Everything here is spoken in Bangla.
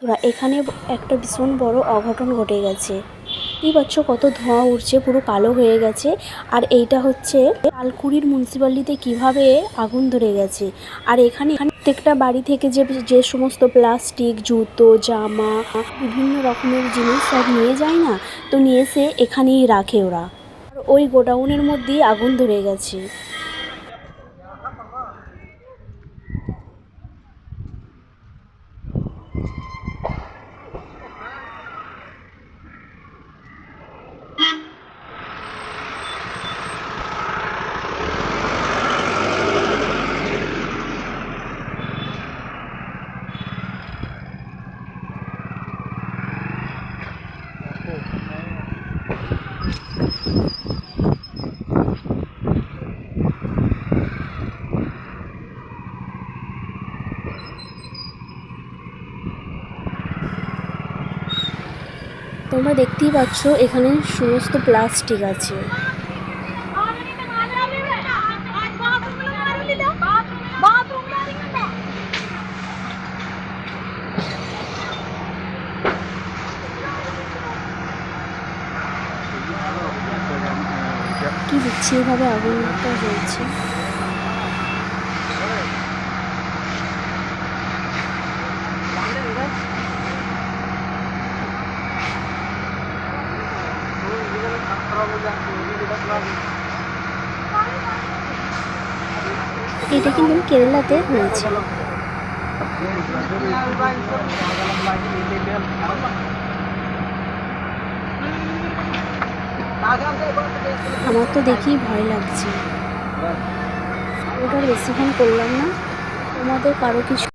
তোরা এখানে একটা ভীষণ বড় অঘটন ঘটে গেছে। দেখতেই পাচ্ছ কত ধোঁয়া উঠছে, পুরো কালো হয়ে গেছে। আর এইটা হচ্ছে লালকুড়ির মিউনিসিপ্যালিটিতে কিভাবে আগুন ধরে গেছে। আর এখানে প্রত্যেকটা বাড়ি থেকে যে সমস্ত প্লাস্টিক, জুতো, জামা, বিভিন্ন রকমের জিনিস সব নিয়ে যায় না, তো নিয়ে এসে এখানেই রাখে ওরা। আর ওই গোডাউনের মধ্যেই আগুন ধরে গেছে। তোমরা দেখতেই পাচ্ছ এখানে সমস্ত প্লাস্টিক আছে। কি বিচ্ছিরিভাবে আগুনটা জ্বলছে। এটা কিন্তু কেরালাতে হয়েছে। আমার তো দেখেই ভয় লাগছে। ওটা বেশিক্ষণ করলাম না, তোমাদের কারো কিছু